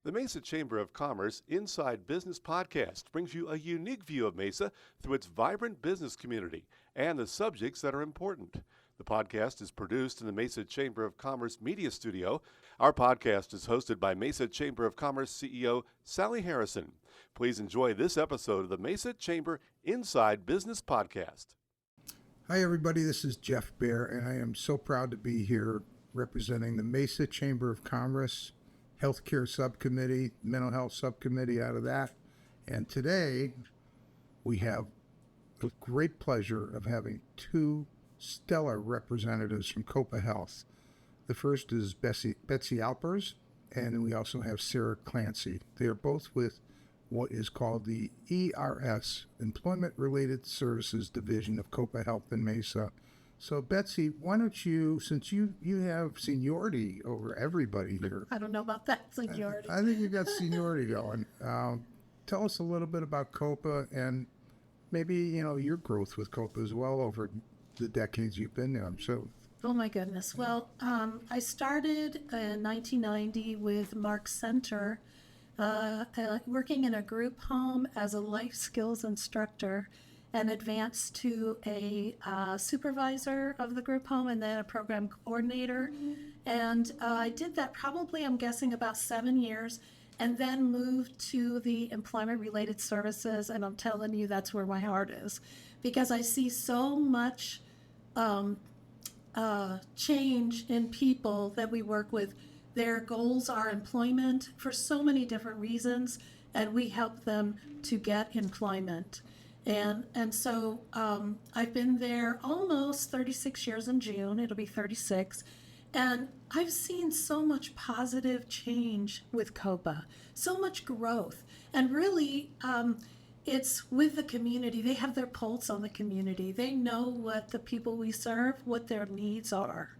The Mesa Chamber of Commerce Inside Business Podcast brings you a unique view of Mesa through its vibrant business community and the subjects that are important. The podcast is produced in the Mesa Chamber of Commerce Media Studio. Our podcast is hosted by Mesa Chamber of Commerce CEO Sally Harrison. Please enjoy this episode of the Mesa Chamber Inside Business Podcast. Hi everybody, this is Jeff Bear, and I am so proud to be here representing the Mesa Chamber of Commerce Healthcare Subcommittee, Mental Health Subcommittee out of that. And today we have the great pleasure of having two stellar representatives from Copa Health. The first is Betsy Alpers, and we also have Sara Clancy. They are both with what is called the ERS, Employment Related Services Division of Copa Health in Mesa. So Betsy, why don't you, since you have seniority over everybody here. I don't know about that seniority. I think you got seniority going. Tell us a little bit about Copa and maybe, your growth with Copa as well over the decades you've been there. So. Oh my goodness. Well, I started in 1990 with Mark Center, working in a group home as a life skills instructor, and advanced to a supervisor of the group home and then a program coordinator. And I did that probably, I'm guessing, about 7 years, and then moved to the employment-related services. And I'm telling you, that's where my heart is, because I see so much change in people that we work with. Their goals are employment for so many different reasons, and we help them to get employment. And so I've been there almost 36 years in June. It'll be 36. And I've seen so much positive change with Copa, so much growth. And really, it's with the community. They have their pulse on the community. They know what the people we serve, what their needs are.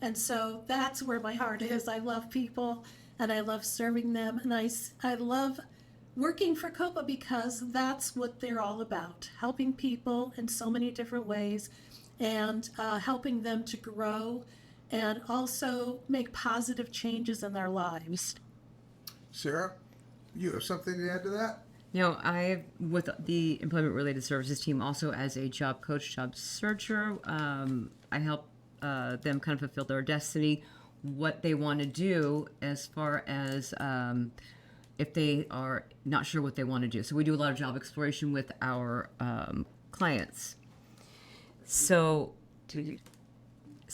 And so that's where my heart is. I love people, and I love serving them. And I love working for Copa because that's what they're all about, helping people in so many different ways and helping them to grow and also make positive changes in their lives. Sara, you have something to add to that? I, with the employment-related services team, also as a job coach, job searcher, I help them kind of fulfill their destiny, what they want to do as far as if they are not sure what they want to do. So we do a lot of job exploration with our clients. So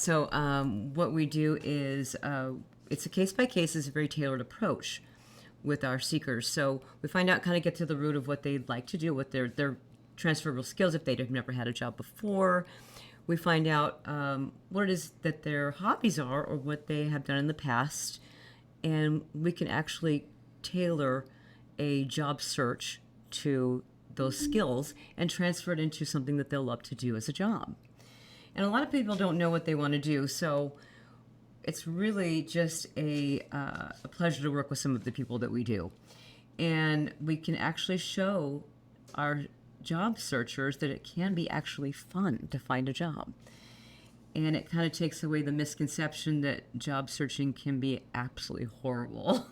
what we do is it's a case-by-case, it's a very tailored approach with our seekers. So we find out, kind of get to the root of what they'd like to do, what their transferable skills if they've never had a job before. We find out what it is that their hobbies are or what they have done in the past, and we can actually tailor a job search to those skills and transfer it into something that they'll love to do as a job. And a lot of people don't know what they want to do, so it's really just a pleasure to work with some of the people that we do. And we can actually show our job searchers that it can be actually fun to find a job. And it kind of takes away the misconception that job searching can be absolutely horrible.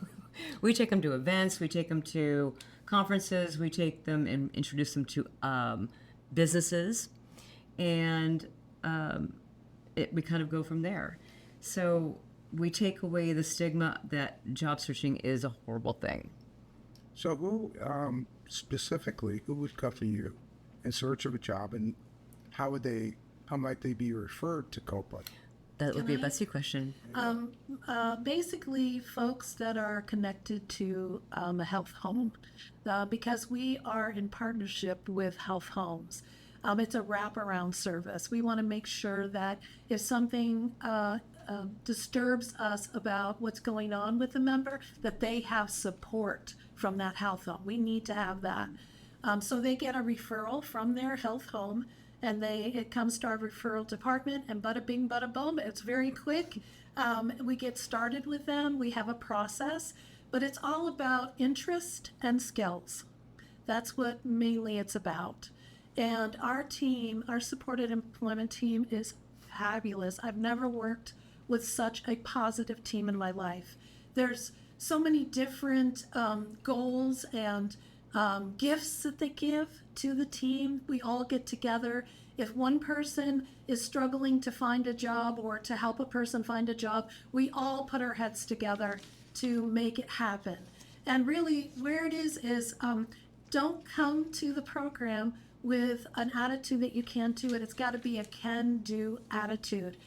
We take them to events, we take them to conferences, we take them and introduce them to businesses, and we kind of go from there. So we take away the stigma that job searching is a horrible thing. So who specifically, who would come to you in search of a job, and how might they be referred to Copa? That would be a Betsy question. Basically, folks that are connected to a health home, because we are in partnership with health homes. It's a wraparound service. We want to make sure that if something disturbs us about what's going on with the member, that they have support from that health home. We need to have that. So they get a referral from their health home, and it comes to our referral department, and bada bing, bada boom. It's very quick. We get started with them. We have a process, but it's all about interest and skills. That's what mainly it's about. And our team, our supported employment team, is fabulous. I've never worked with such a positive team in my life. There's so many different goals and gifts that they give to the team. We all get together. If one person is struggling to find a job or to help a person find a job, we all put our heads together to make it happen. And really, where it is don't come to the program with an attitude that you can't do it. It's got to be a can-do attitude.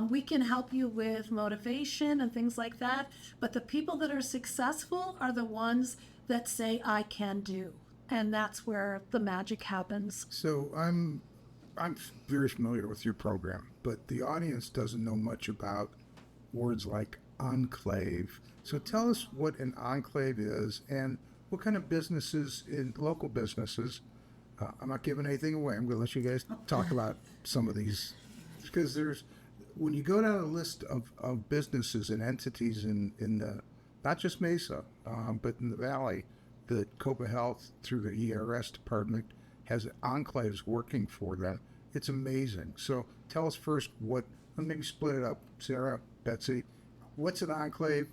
We can help you with motivation and things like that, but the people that are successful are the ones that say, I can do. And that's where the magic happens. So I'm very familiar with your program, but the audience doesn't know much about words like enclave. So tell us what an enclave is and what kind of businesses, in local businesses, I'm not giving anything away. I'm going to let you guys talk about some of these, because when you go down a list of businesses and entities in the, not just Mesa, but in the Valley, the Copa Health through the ERS department has enclaves working for them. It's amazing. So tell us first maybe split it up, Sara, Betsy. What's an enclave?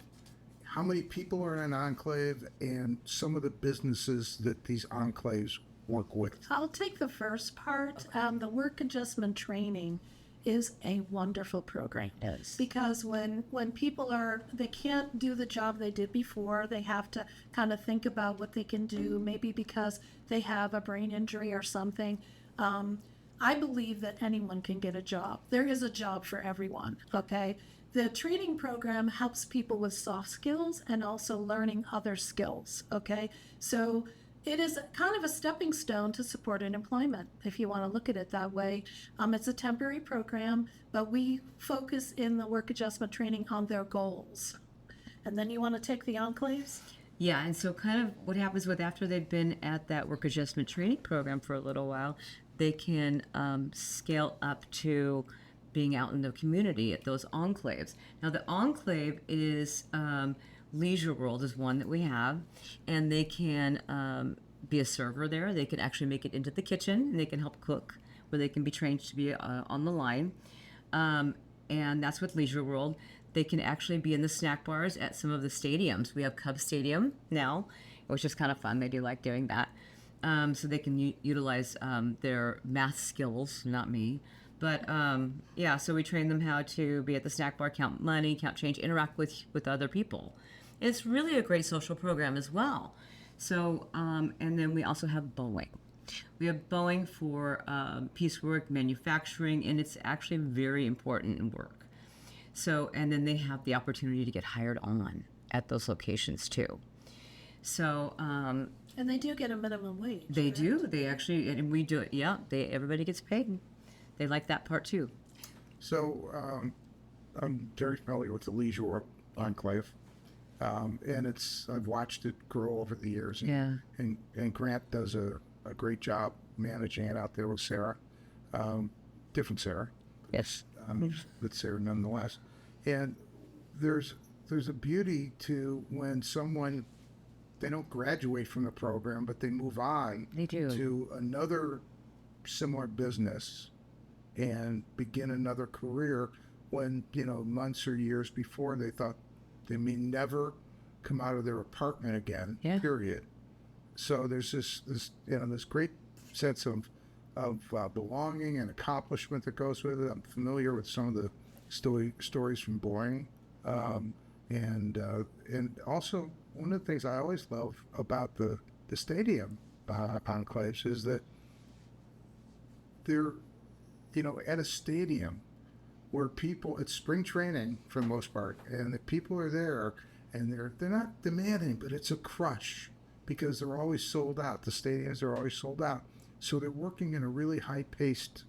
How many people are in an enclave, and some of the businesses that these enclaves work with? I'll take the first part. The work adjustment training is a wonderful program. Yes. Because when people they can't do the job they did before, they have to kind of think about what they can do, maybe because they have a brain injury or something. I believe that anyone can get a job. There is a job for everyone, okay? The training program helps people with soft skills and also learning other skills, okay? So it is kind of a stepping stone to supported employment, if you want to look at it that way. It's a temporary program, but we focus in the work adjustment training on their goals. And then you want to take the enclaves? Yeah, and so kind of what happens after they've been at that work adjustment training program for a little while, they can scale up to being out in the community at those enclaves. Now the enclave is Leisure World is one that we have, and they can be a server there. They can actually make it into the kitchen, and they can help cook, where they can be trained to be on the line. And that's with Leisure World. They can actually be in the snack bars at some of the stadiums. We have Cub Stadium now, which is kind of fun. They do like doing that. So they can utilize their math skills, not me. But yeah, so we train them how to be at the snack bar, count money, count change, interact with other people. It's really a great social program as well. So, and then we also have Boeing. We have Boeing for piecework, manufacturing, and it's actually very important in work. So, and then they have the opportunity to get hired on at those locations too. So, and they do get a minimum wage. They right? do. They actually, and we do it. Yeah, everybody gets paid. They like that part too. So I'm very familiar with the Leisure World Enclave, and I've watched it grow over the years. Yeah. And Grant does a great job managing it out there with Sara, different Sara. Yes. But Sara nonetheless. And there's a beauty to when someone, they don't graduate from the program, but they move on They do. to another similar business and begin another career when, months or years before they thought they may never come out of their apartment again, Yeah. period. So there's this great sense of belonging and accomplishment that goes with it. I'm familiar with some of the stories from Boeing. And also one of the things I always love about the stadium enclaves is that they're, at a stadium where it's spring training for the most part, and the people are there, and they're not demanding, but it's a crush because they're always sold out. The stadiums are always sold out. So they're working in a really high-paced,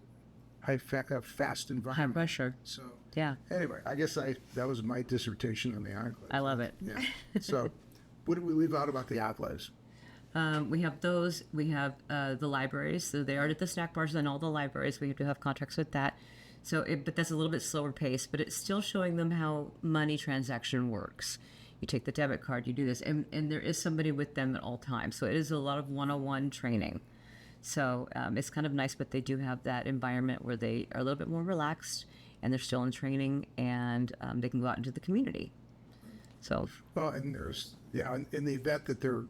fast environment. High pressure. So Yeah. anyway, I guess that was my dissertation on the enclave. I love it. Yeah. So what did we leave out about the enclaves? We have those. We have the libraries. So they are at the snack bars and all the libraries. We have to have contracts with that. So, but that's a little bit slower pace, but it's still showing them how money transaction works. You take the debit card, you do this, and there is somebody with them at all times. So it is a lot of one-on-one training. So it's kind of nice, but they do have that environment where they are a little bit more relaxed, and they're still in training, and they can go out into the community. So Well, and there's, in the event that they're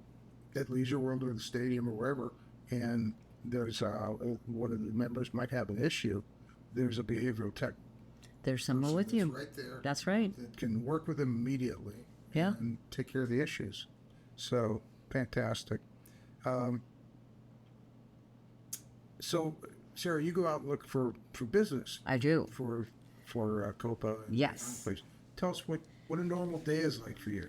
at Leisure World or the stadium or wherever, and there's one of the members might have an issue, there's a behavioral tech there's someone with that's you. right there That's right. that can work with them immediately Yeah. and take care of the issues. So, fantastic. So, Sarah, you go out and look for business I do. for Copa. And Yes. Place. Tell us what a normal day is like for you.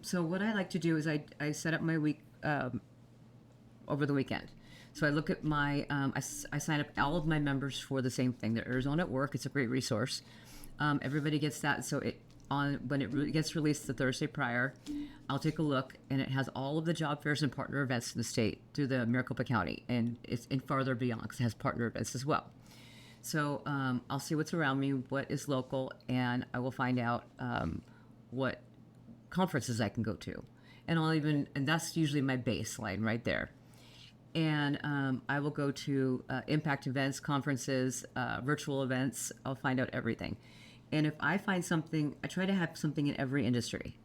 So what I like to do is I set up my week over the weekend. So I look at my, I sign up all of my members for the same thing, the Arizona at Work. It's a great resource. Everybody gets that. So when it gets released the Thursday prior, I'll take a look, and it has all of the job fairs and partner events in the state through the Maricopa County, and it's in farther beyond because it has partner events as well. So I'll see what's around me, what is local, and I will find out what conferences I can go to. And that's usually my baseline right there. And I will go to impact events, conferences, virtual events. I'll find out everything. And if I find something, I try to have something in every industry.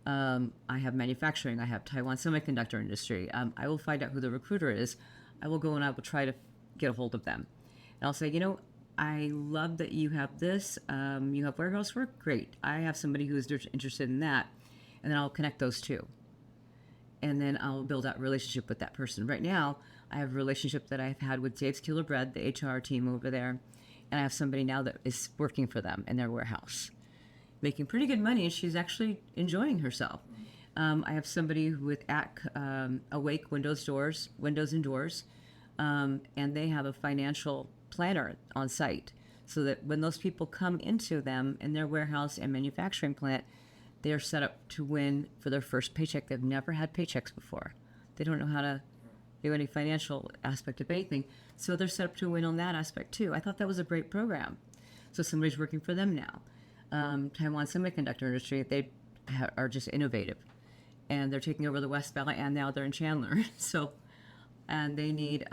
I have manufacturing. I have Taiwan semiconductor industry. I will find out who the recruiter is. I will go and I will try to get a hold of them. And I'll say, I love that you have this. You have warehouse work? Great. I have somebody who is interested in that. And then I'll connect those two. And then I'll build out a relationship with that person. Right now, I have a relationship that I've had with Dave's Killer Bread, the HR team over there. And I have somebody now that is working for them in their warehouse, making pretty good money, and she's actually enjoying herself. I have somebody with Awake Windows and Doors, and they have a financial planner on site, so that when those people come into them in their warehouse and manufacturing plant, they are set up to win for their first paycheck. They've never had paychecks before. They don't know how to do any financial aspect of anything, so they're set up to win on that aspect too. I thought that was a great program. So somebody's working for them now. Taiwan semiconductor industry, they are just innovative, and they're taking over the West Valley, and now they're in Chandler. So, and they need,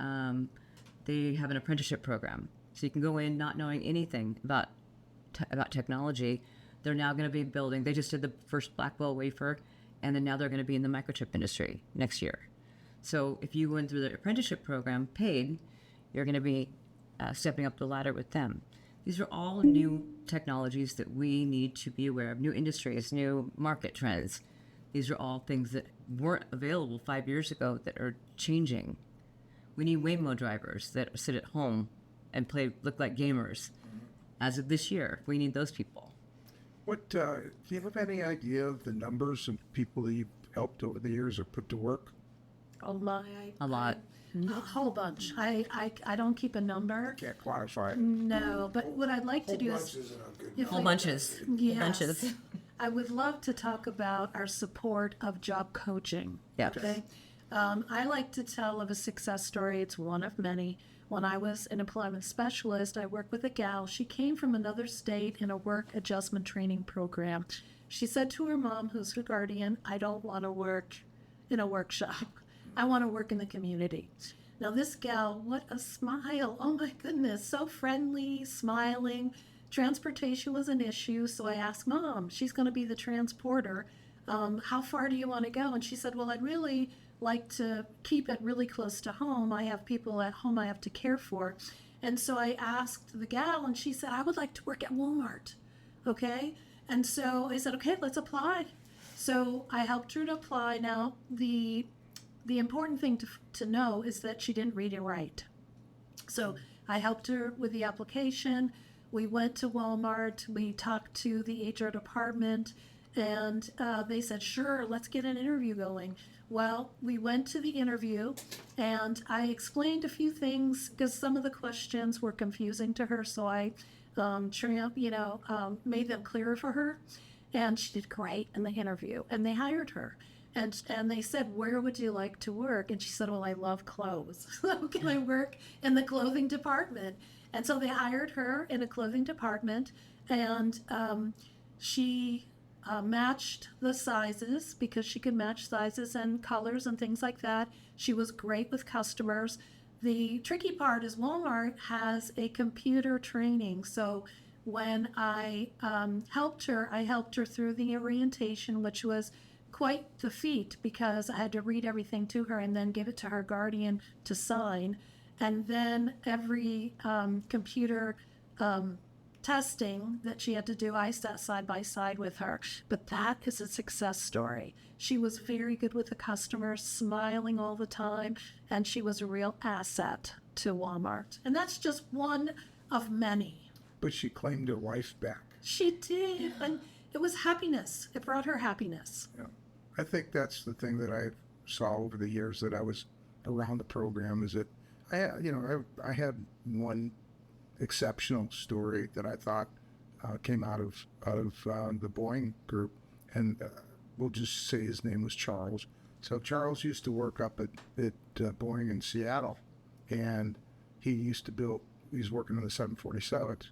they have an apprenticeship program, so you can go in not knowing anything about technology. They're now going to be building. They just did the first Blackwell wafer, and then now they're going to be in the microchip industry next year. So if you went through the apprenticeship program paid, you're going to be stepping up the ladder with them. These are all new technologies that we need to be aware of, new industries, new market trends. These are all things that weren't available 5 years ago that are changing. We need Waymo drivers that sit at home and look like gamers. As of this year, we need those people. What do you have any idea of the numbers of people that you've helped over the years or put to work? Oh my. A lot. A whole bunch. I don't keep a number. Can't quantify it. No, but what I'd like to do Bunch is, isn't a good if number. Whole I- bunches. yes, Bunches. I would love to talk about our support of job coaching. Yep. Okay. I like to tell of a success story. It's one of many. When I was an employment specialist, I worked with a gal. She came from another state in a work adjustment training program. She said to her mom, who's her guardian, I don't want to work in a workshop. I want to work in the community. Now this gal, what a smile. Oh my goodness, so friendly, smiling. Transportation was an issue, so I asked Mom, she's going to be the transporter. How far do you want to go? And she said, well, I'd really like to keep it really close to home. I have people at home I have to care for. And so I asked the gal, and she said, I would like to work at Walmart. Okay? And so I said, okay, let's apply. So I helped her to apply. Now, the important thing to know is that she didn't read and write. So I helped her with the application. We went to Walmart. We talked to the HR department, and they said, sure, let's get an interview going. Well, we went to the interview, and I explained a few things because some of the questions were confusing to her, so I made them clearer for her, and she did great in the interview, and they hired her. And they said, where would you like to work? And she said, well, I love clothes. So can I work in the clothing department? And so they hired her in a clothing department, and she matched the sizes because she could match sizes and colors and things like that. She was great with customers. The tricky part is Walmart has a computer training. So when I helped her through the orientation, which was quite the feat because I had to read everything to her and then give it to her guardian to sign. And then every computer testing that she had to do, I sat side by side with her. But that is a success story. She was very good with the customers, smiling all the time, and she was a real asset to Walmart. And that's just one of many. But she claimed her life back. She did, and it was happiness. It brought her happiness. Yeah. I think that's the thing that I saw over the years that I was around the program is that I had one exceptional story that I thought came out of the Boeing group, and we'll just say his name was Charles. So Charles used to work up at Boeing in Seattle, and he was working on the 747s,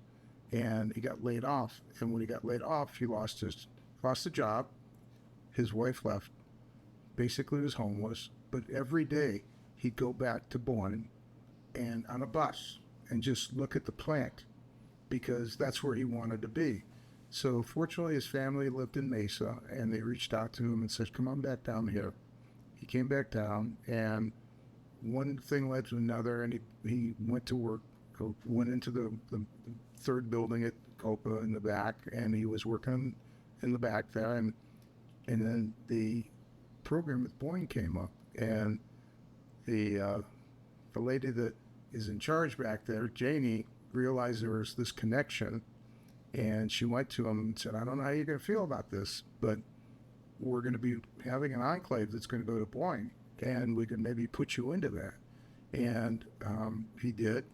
and he got laid off. And when he got laid off, he lost the job. His wife left, basically was homeless, but every day he'd go back to Boeing and on a bus and just look at the plant because that's where he wanted to be. So fortunately his family lived in Mesa, and they reached out to him and said, come on back down here. He came back down, and one thing led to another, and he went to work, went into the third building at Copa in the back, and he was working in the back there, and then the program with Boeing came up, and the lady that is in charge back there, Janie, realized there was this connection, and she went to him and said, I don't know how you're going to feel about this, but we're going to be having an enclave that's going to go to Boeing, and we can maybe put you into that. And he did,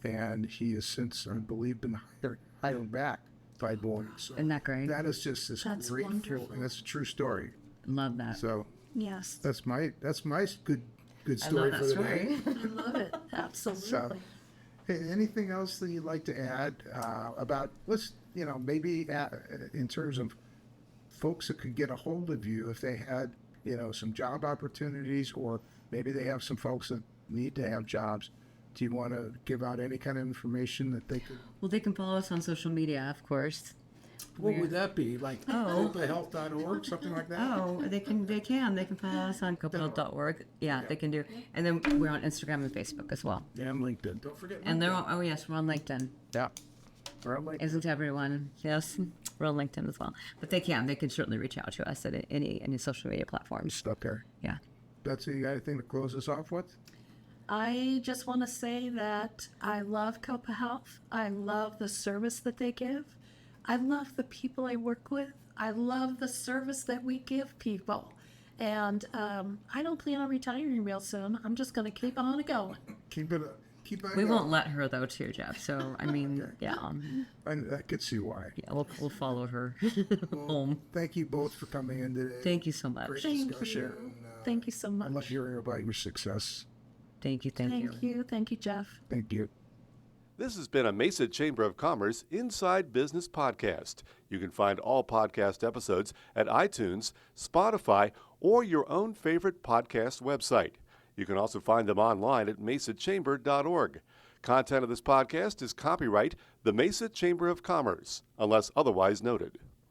and he has since, I believe, been hired back by Boeing. So Isn't that great? that is just this That's great, wonderful. and that's a true story. Love that. So Yes, that's my good I story love for that the day. story. I love it. Absolutely. So, hey, anything else that you'd like to add about, maybe in terms of folks that could get a hold of you if they had, some job opportunities, or maybe they have some folks that need to have jobs. Do you want to give out any kind of information that they could? Well, they can follow us on social media, of course. What would that be? Like copahealth.org, something like that? Oh, they can follow us on copahealth.org. Yeah, they can do. And then we're on Instagram and Facebook as well. And LinkedIn. Don't forget. And they're on, yes, we're on LinkedIn. Yeah. We're on LinkedIn. Isn't everyone? Yes, we're on LinkedIn as well. But they can certainly reach out to us at any social media platforms. Stuck there. Yeah. Betsy, you got anything to close us off with? I just want to say that I love Copa Health. I love the service that they give. I love the people I work with. I love the service that we give people. And I don't plan on retiring real soon. I'm just going to keep on going. Keep on We going. won't let her though, too, Jeff. So I mean, yeah, I could see why. we'll follow her home. Thank you both for coming in today. Thank you so much. Great Thank discussion. you. And, Thank you so I love much. hearing about your success. Thank you. Thank you. Thank you, Jeff. Thank you. This has been a Mesa Chamber of Commerce Inside Business podcast. You can find all podcast episodes at iTunes, Spotify, or your own favorite podcast website. You can also find them online at mesachamber.org. Content of this podcast is copyright the Mesa Chamber of Commerce, unless otherwise noted.